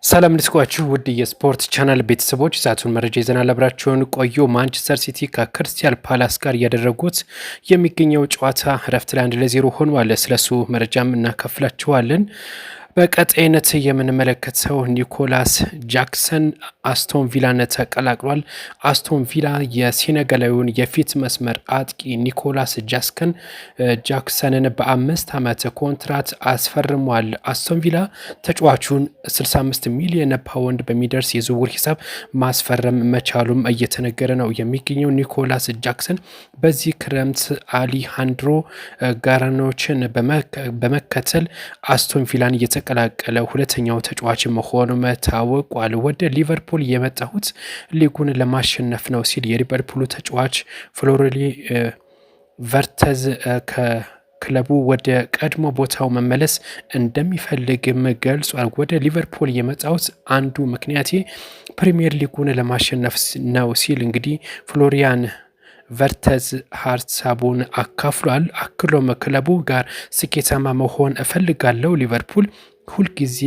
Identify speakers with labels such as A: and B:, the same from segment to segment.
A: ሰላም እንድስኳችሁ ውድ የስፖርት ቻናል ቤተሰቦች ሰዓቱን መረጃ ይዘናል። አብራችሁን ቆዩ። ማንቸስተር ሲቲ ከክሪስታል ፓላስ ጋር እያደረጉት የሚገኘው ጨዋታ እረፍት ላይ 1-0 ሆኗል። ስለሱ መረጃም እናካፍላችኋለን። በቀጣይነት የምንመለከተው ኒኮላስ ጃክሰን አስቶን ቪላን ተቀላቅሏል። አስቶን ቪላ የሴኔጋላዊውን የፊት መስመር አጥቂ ኒኮላስ ጃክሰንን በ5 ዓመት ኮንትራት አስፈርሟል። አስቶን ቪላ ተጫዋቹን 65 ሚሊዮን ፓውንድ በሚደርስ የዝውውር ሂሳብ ማስፈረም መቻሉም እየተነገረ ነው የሚገኘው። ኒኮላስ ጃክሰን በዚህ ክረምት አሊሃንድሮ ጋራኖችን በመከተል አስቶን ቪላን የተቀላቀለ ሁለተኛው ተጫዋች መሆኑም ታውቋል። ወደ ሊቨርፑል የመጣሁት ሊጉን ለማሸነፍ ነው ሲል የሊቨርፑሉ ተጫዋች ፍሎሪሊ ቨርተዝ ከክለቡ ወደ ቀድሞ ቦታው መመለስ እንደሚፈልግም ገልጿል። ወደ ሊቨርፑል የመጣሁት አንዱ ምክንያቴ ፕሪሚየር ሊጉን ለማሸነፍ ነው ሲል እንግዲህ ፍሎሪያን ቨርተዝ ሀሳቡን አካፍሏል። አክሎም ክለቡ ጋር ስኬታማ መሆን እፈልጋለሁ። ሊቨርፑል ሁልጊዜ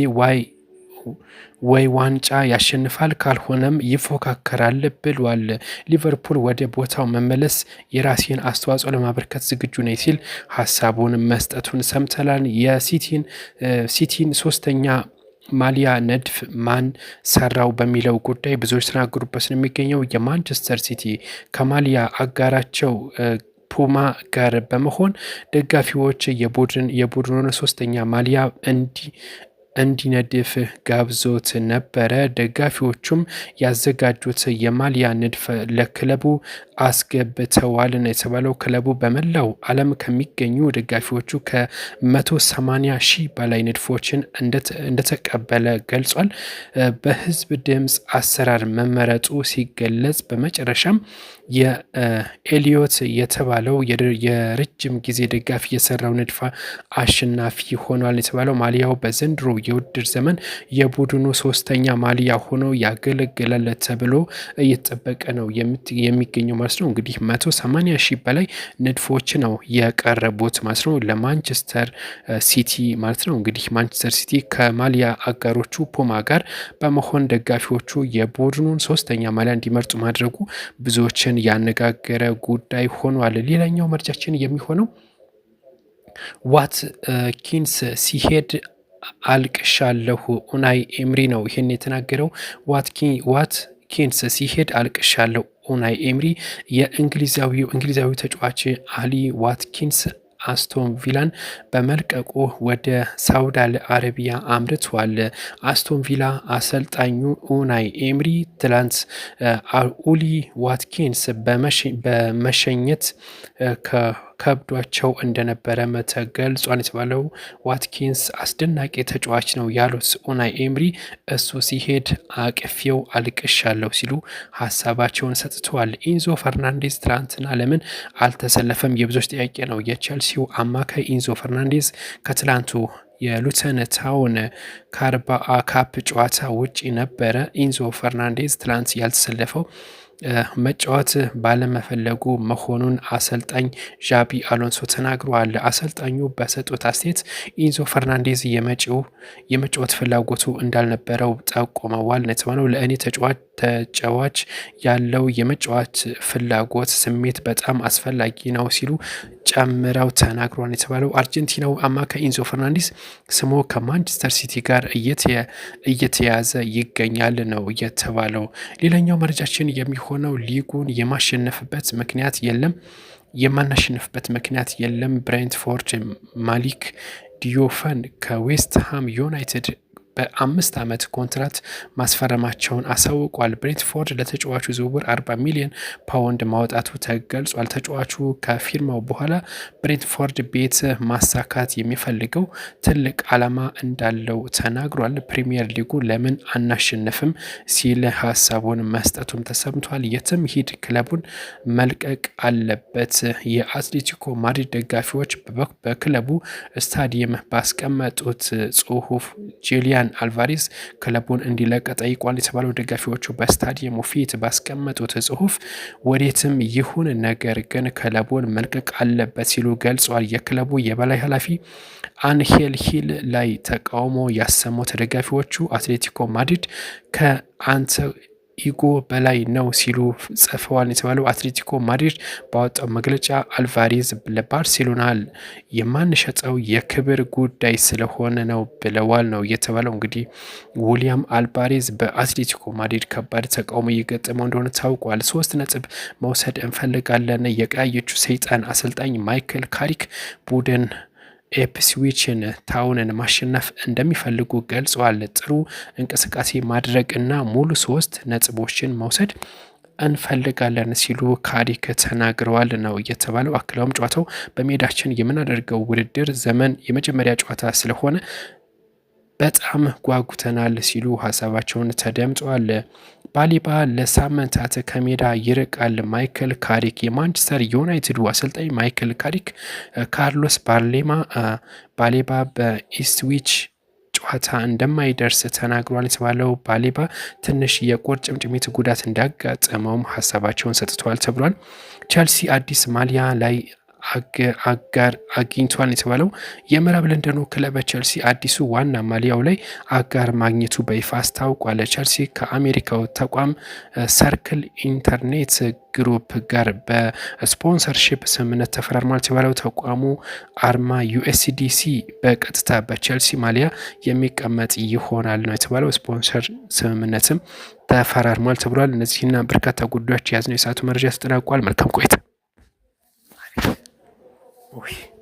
A: ወይ ዋንጫ ያሸንፋል ካልሆነም ይፎካከራል ብሏል። ሊቨርፑል ወደ ቦታው መመለስ የራሴን አስተዋጽኦ ለማበርከት ዝግጁ ነኝ ሲል ሀሳቡን መስጠቱን ሰምተናል። የሲቲን ሶስተኛ ማሊያ ንድፍ ማን ሰራው በሚለው ጉዳይ ብዙዎች ተናገሩበት ነው የሚገኘው። የማንቸስተር ሲቲ ከማሊያ አጋራቸው ፑማ ጋር በመሆን ደጋፊዎች የቡድኑን ሶስተኛ ማሊያ እንዲነድፍ ጋብዞት ነበረ። ደጋፊዎቹም ያዘጋጁት የማሊያ ንድፍ ለክለቡ አስገብተዋል ነው የተባለው። ክለቡ በመላው ዓለም ከሚገኙ ደጋፊዎቹ ከ180 ሺህ በላይ ንድፎችን እንደተቀበለ ገልጿል። በህዝብ ድምፅ አሰራር መመረጡ ሲገለጽ በመጨረሻም የኤሊዮት የተባለው የረጅም ጊዜ ደጋፊ የሰራው ንድፍ አሸናፊ ሆኗል የተባለው። ማሊያው በዘንድሮ የውድድር ዘመን የቡድኑ ሶስተኛ ማሊያ ሆኖ ያገለግላል ተብሎ እየተጠበቀ ነው የሚገኘው ማለት ነው። እንግዲህ 180 ሺህ በላይ ንድፎች ነው የቀረቡት ማለት ነው ለማንቸስተር ሲቲ ማለት ነው። እንግዲህ ማንቸስተር ሲቲ ከማሊያ አጋሮቹ ፑማ ጋር በመሆን ደጋፊዎቹ የቡድኑን ሶስተኛ ማሊያ እንዲመርጡ ማድረጉ ብዙዎችን ያነጋገረ ጉዳይ ሆኗል። ሌላኛው መረጃችን የሚሆነው ዋትኪንስ ሲሄድ አልቅሻለሁ ኡናይ ኤምሪ ነው ይህን የተናገረው። ዋትኪንስ ሲሄድ አልቅሻለሁ ኡናይ ኤምሪ የእንግሊዛዊ ተጫዋች አሊ ዋትኪንስ አስቶን ቪላን በመልቀቁ ወደ ሳውዲ አረቢያ አምርቷል። አስቶን ቪላ አሰልጣኙ ኡናይ ኤምሪ ትላንት ኡሊ ዋትኪንስ በመሸኘት ከብዷቸው እንደነበረ ተገልጿል የተባለው። ዋትኪንስ አስደናቂ ተጫዋች ነው ያሉት ኡናይ ኤምሪ እሱ ሲሄድ አቅፌው አልቅሻለሁ ሲሉ ሀሳባቸውን ሰጥተዋል። ኢንዞ ፈርናንዴዝ ትላንትና ለምን አልተሰለፈም የብዙዎች ጥያቄ ነው። የቼልሲው አማካይ ኢንዞ ፈርናንዴዝ ከትላንቱ የሉተን ታውን ካርባአ ካፕ ጨዋታ ውጪ ነበረ። ኢንዞ ፈርናንዴዝ ትላንት ያልተሰለፈው መጫወት ባለመፈለጉ መሆኑን አሰልጣኝ ዣቢ አሎንሶ ተናግረዋል። አሰልጣኙ በሰጡት አስተያየት ኢንዞ ፈርናንዴዝ የመጫወት ፍላጎቱ እንዳልነበረው ጠቁመዋል። ነጥባነው ለእኔ ተጫዋች ያለው የመጫወት ፍላጎት ስሜት በጣም አስፈላጊ ነው ሲሉ ጨምረው ተናግሯል የተባለው። አርጀንቲናው አማካይ ኢንዞ ፈርናንዴዝ ስሙ ከማንቸስተር ሲቲ ጋር እየተያዘ ይገኛል ነው የተባለው። ሌላኛው መረጃችን የሚሆነው ሊጉን የማናሸንፍበት ምክንያት የለም። ብሬንትፎርድ ማሊክ ዲዮፈን ከዌስትሃም ዩናይትድ በ5 ዓመት ኮንትራት ማስፈረማቸውን አሳውቋል። ብሬንትፎርድ ለተጫዋቹ ዝውውር 40 ሚሊዮን ፓውንድ ማውጣቱ ተገልጿል። ተጫዋቹ ከፊርማው በኋላ ብሬንትፎርድ ቤት ማሳካት የሚፈልገው ትልቅ ዓላማ እንዳለው ተናግሯል። ፕሪሚየር ሊጉ ለምን አናሸንፍም ሲል ሀሳቡን መስጠቱም ተሰምቷል። የትም ሂድ ክለቡን መልቀቅ አለበት። የአትሌቲኮ ማድሪድ ደጋፊዎች በክለቡ ስታዲየም ባስቀመጡት ጽሁፍ ጁሊያን ጁሊያን አልቫሬዝ ክለቡን እንዲለቅ ጠይቋል የተባለው ደጋፊዎቹ በስታዲየሙ ፊት ባስቀመጡት ጽሁፍ ወዴትም ይሁን ነገር ግን ክለቡን መልቀቅ አለበት ሲሉ ገልጸዋል። የክለቡ የበላይ ኃላፊ አንሄል ሂል ላይ ተቃውሞ ያሰሙት ደጋፊዎቹ አትሌቲኮ ማድሪድ ከአንተ ኢጎ በላይ ነው ሲሉ ጽፈዋል የተባለው አትሌቲኮ ማድሪድ ባወጣው መግለጫ አልቫሬዝ ለባርሴሎና የማንሸጠው የክብር ጉዳይ ስለሆነ ነው ብለዋል ነው የተባለው። እንግዲህ ዊሊያም አልቫሬዝ በአትሌቲኮ ማድሪድ ከባድ ተቃውሞ እየገጠመው እንደሆነ ታውቋል። 3 ነጥብ መውሰድ እንፈልጋለን። የቀያዮቹ ሰይጣን አሰልጣኝ ማይክል ካሪክ ቡድን ኤፕስዊችን ታውንን ማሸነፍ እንደሚፈልጉ ገልጸዋል። ጥሩ እንቅስቃሴ ማድረግ እና ሙሉ 3 ነጥቦችን መውሰድ እንፈልጋለን ሲሉ ካሪክ ተናግረዋል ነው የተባለው። አክለውም ጨዋታው በሜዳችን የምናደርገው ውድድር ዘመን የመጀመሪያ ጨዋታ ስለሆነ በጣም ጓጉተናል ሲሉ ሀሳባቸውን ተደምጧል። ባሌባ ለሳምንታት ከሜዳ ይርቃል። ማይክል ካሪክ የማንቸስተር ዩናይትዱ አሰልጣኝ ማይክል ካሪክ ካርሎስ ባሌባ በኢፕስዊች ጨዋታ እንደማይደርስ ተናግሯል የተባለው ባሌባ ትንሽ የቁርጭምጭሚት ጉዳት እንዳጋጠመውም ሀሳባቸውን ሰጥተዋል ተብሏል። ቸልሲ አዲስ ማሊያ ላይ አጋር አግኝቷል የተባለው የምዕራብ ለንደኑ ክለብ ቸልሲ አዲሱ ዋና ማሊያው ላይ አጋር ማግኘቱ በይፋ አስታውቋል። ቸልሲ ከአሜሪካው ተቋም ሰርክል ኢንተርኔት ግሩፕ ጋር በስፖንሰርሺፕ ስምምነት ተፈራርሟል የተባለው ተቋሙ አርማ ዩኤስዲሲ በቀጥታ በቸልሲ ማሊያ የሚቀመጥ ይሆናል ነው የተባለው። ስፖንሰር ስምምነትም ተፈራርሟል ተብሏል። እነዚህና በርካታ ጉዳዮች የያዝነው የሰዓቱ መረጃ ተጠናቋል። መልካም ቆይታ። Uy.